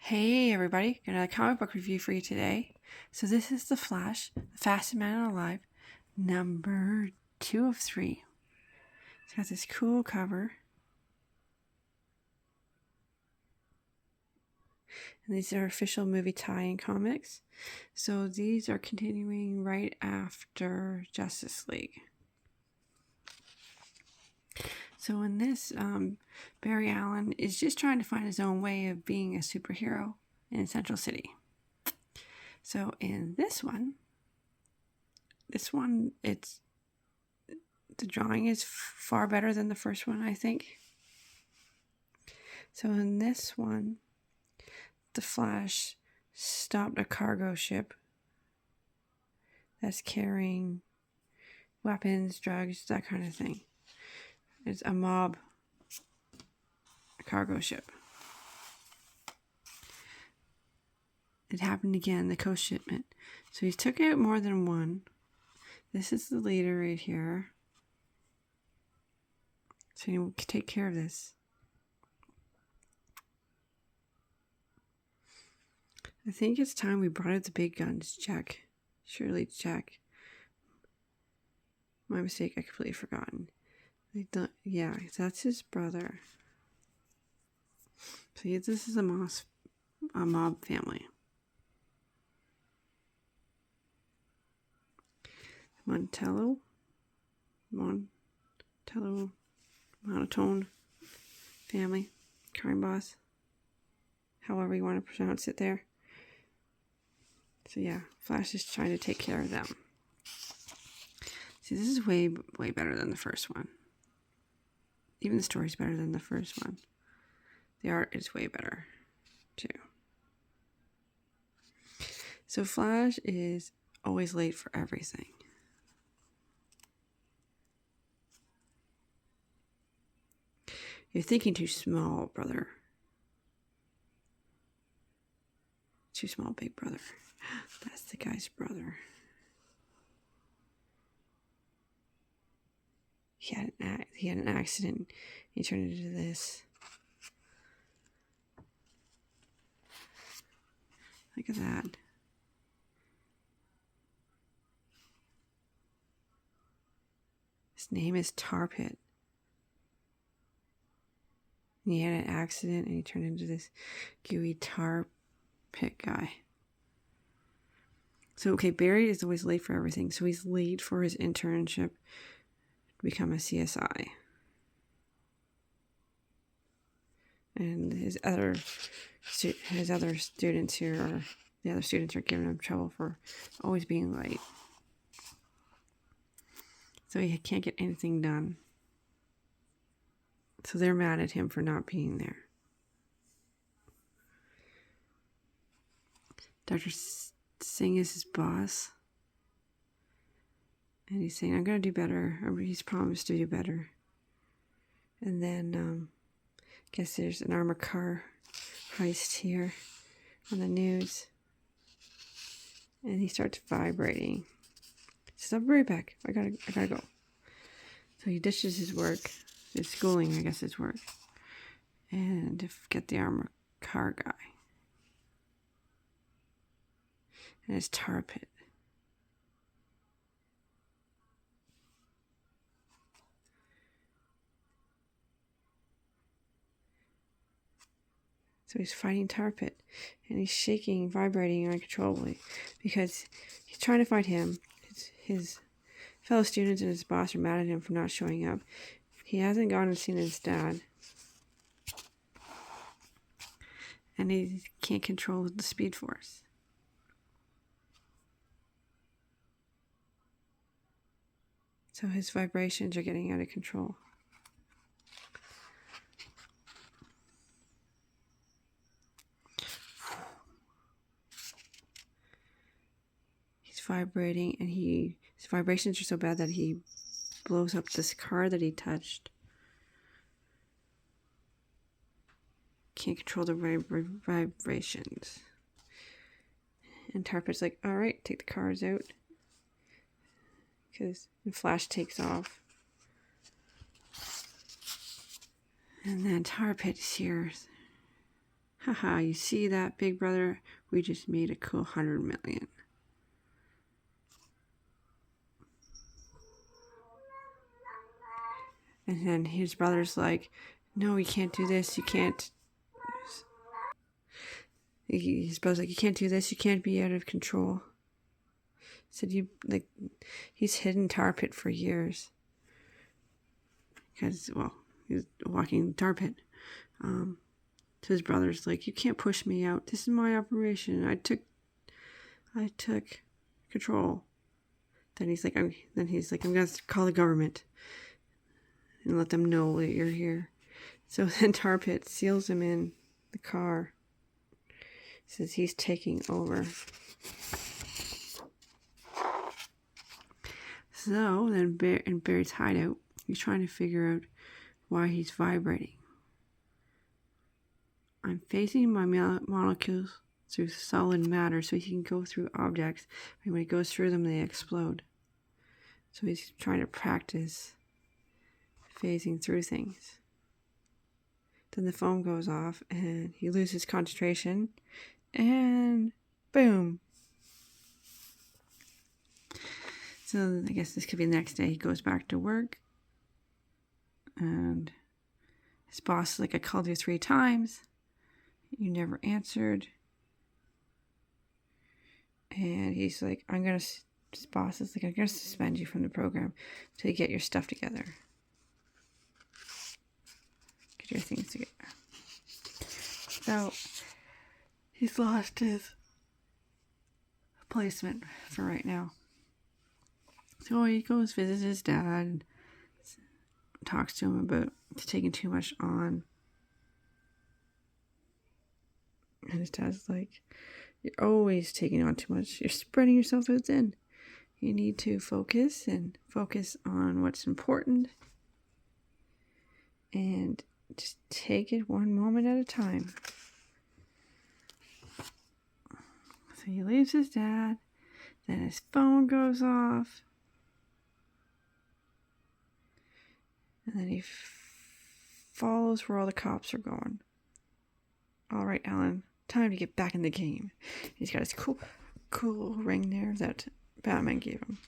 Hey everybody, got another comic book review for you today. So this is The Flash, the fastest man alive, number 2 of 3. It's got this cool cover. And these are official movie tie-in comics. So these are continuing right after Justice League. So in this, Barry Allen is just trying to find his own way of being a superhero in Central City. So in this one, it's the drawing is far better than the first one, I think. So in this one, the Flash stopped a cargo ship that's carrying weapons, drugs, that kind of thing. It's a mob cargo ship. It happened again, the coast shipment. So he took out more than one. This is the leader right here. So you can take care of this. I think it's time we brought out the big guns, Jack. Surely, Jack. My mistake, I completely forgotten. Yeah, that's his brother. So this is a mob family. Montello, Monotone family, crime boss, however you want to pronounce it there. So yeah, Flash is trying to take care of them. See, this is way better than the first one. Even the story's better than the first one. The art is way better, too. So Flash is always late for everything. You're thinking too small, brother. Too small, big brother. That's the guy's brother. He had an accident. He turned into this. Look at that. His name is Tar Pit. And he had an accident and he turned into this gooey tar pit guy. So, okay, Barry is always late for everything. So he's late for his internship to become a CSI. And his other students here the other students are giving him trouble for always being late. So he can't get anything done. So they're mad at him for not being there. Dr. Singh is his boss. And he's saying, I'm going to do better. Or he's promised to do better. And then, guess there's an armored car heist here on the news. And he starts vibrating. He says, I'll be right back. I gotta go. So he ditches his work. His schooling, I guess, his work. And to get the armored car guy. And his tar pit. So he's fighting Tar Pit, and he's shaking, vibrating uncontrollably, because he's trying to fight him. His fellow students and his boss are mad at him for not showing up. He hasn't gone and seen his dad. And he can't control the Speed Force. So his vibrations are getting out of control. He's vibrating, and his vibrations are so bad that he blows up this car that he touched. Can't control the vibrations. And Tar Pit's like, all right, take the cars out. Because Flash takes off. And then Tar Pit is here. Haha, you see that, big brother? We just made a cool 100 million. And then his brother's like, no, you can't do this. You can't. His brother's like, you can't do this. You can't be out of control. Said he's hidden tar pit for years. Because, well, he's a walking tar pit. So his brother's like, you can't push me out. This is my operation. I took control. Then he's like, I'm gonna call the government and let them know that you're here. So then Tar Pit seals him in the car. Says he's taking over. So then in Barry's hideout, he's trying to figure out why he's vibrating. I'm phasing my molecules through solid matter so he can go through objects, and when he goes through them, they explode. So he's trying to practice phasing through things. Then the foam goes off, and he loses concentration, and boom. So I guess this could be the next day. He goes back to work, and his boss is like, I called you 3 times. You never answered. And he's like, his boss is like, I'm going to suspend you from the program until you get your stuff together. Get your things together. So he's lost his placement for right now. So he goes visits his dad and talks to him about taking too much on. And his dad's like, you're always taking on too much. You're spreading yourself out thin. You need to focus on what's important. And just take it one moment at a time. So he leaves his dad. Then his phone goes off. And then he follows where all the cops are going. All right, Alan, time to get back in the game. He's got his cool ring there that Batman gave him.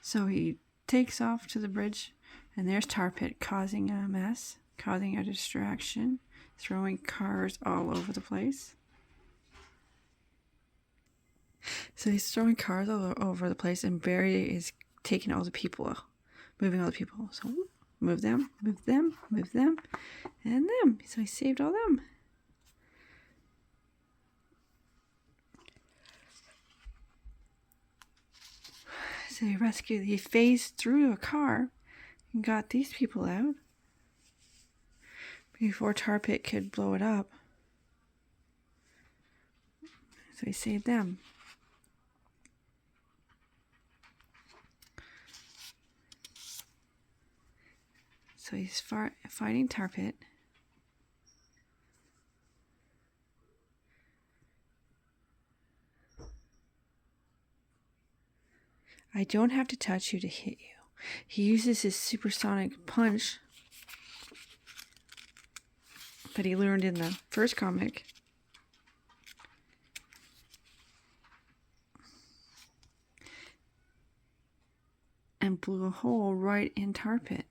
So he takes off to the bridge, and there's Tar Pit causing a mess, causing a distraction, throwing cars all over the place. So he's throwing cars all over the place, and Barry is taking all the people, moving all the people. So move them, and them. So he saved all them. So he phased through a car and got these people out before Tar Pit could blow it up. So he saved them. So he's fighting Tar Pit. I don't have to touch you to hit you. He uses his supersonic punch that he learned in the first comic. And blew a hole right in Tar Pit.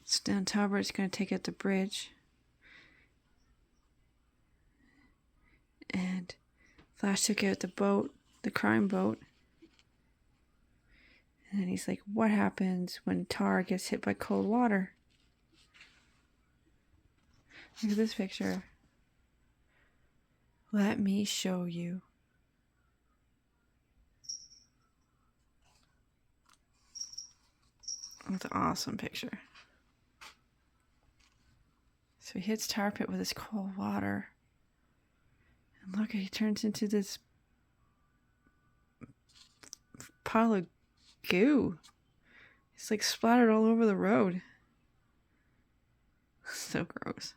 So then Talbert's going to take out the bridge. And Flash took out the boat, the crime boat. And then he's like, what happens when Tar gets hit by cold water? Look at this picture. Let me show you. That's an awesome picture. So he hits Tar Pit with his cold water. And look, he turns into this pile of goo. It's like splattered all over the road. So gross.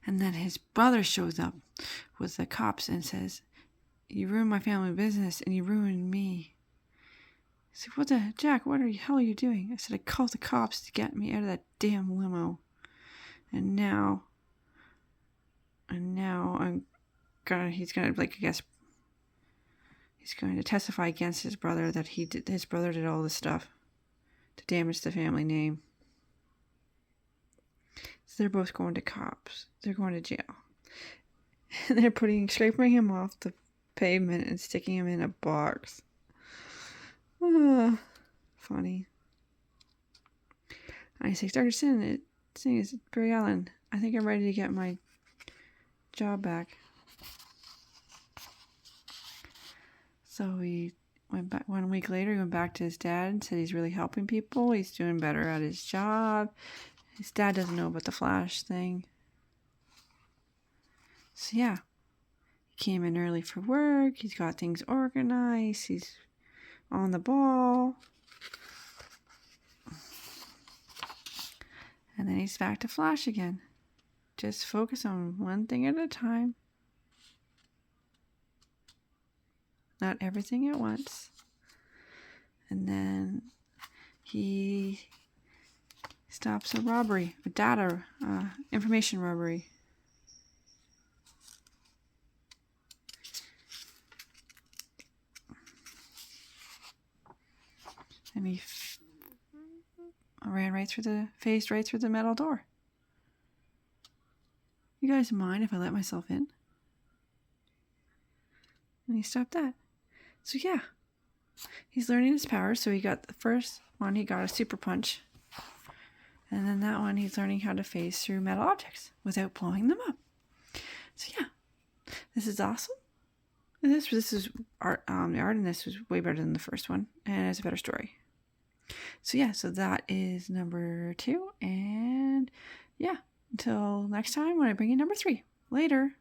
And then his brother shows up with the cops and says, "You ruined my family business and you ruined me." I said, "What the, Jack, what the hell are you doing?" I said, "I called the cops to get me out of that damn limo. And now he's gonna, like, I guess, he's going to testify against his brother that his brother did all this stuff to damage the family name." So they're both going to cops. They're going to jail. And they're scraping him off the pavement and sticking him in a box. Funny. I say, "Dr. Singh is Barry Allen. I think I'm ready to get my job back." So he went back 1 week later. He went back to his dad and said he's really helping people. He's doing better at his job. His dad doesn't know about the Flash thing. So yeah, he came in early for work. He's got things organized. He's on the ball. And then he's back to Flash again. Just focus on one thing at a time. Not everything at once. And then he stops a robbery, a data, information robbery. And he phased right through the metal door. "You guys mind if I let myself in?" And he stopped that. So yeah, he's learning his powers. So he got the first one, he got a super punch. And then that one, he's learning how to phase through metal objects without blowing them up. So yeah, this is awesome. And this is art. The art in this was way better than the first one, and it's a better story. So yeah, so that is number 2. And yeah, until next time when I bring you number 3. Later.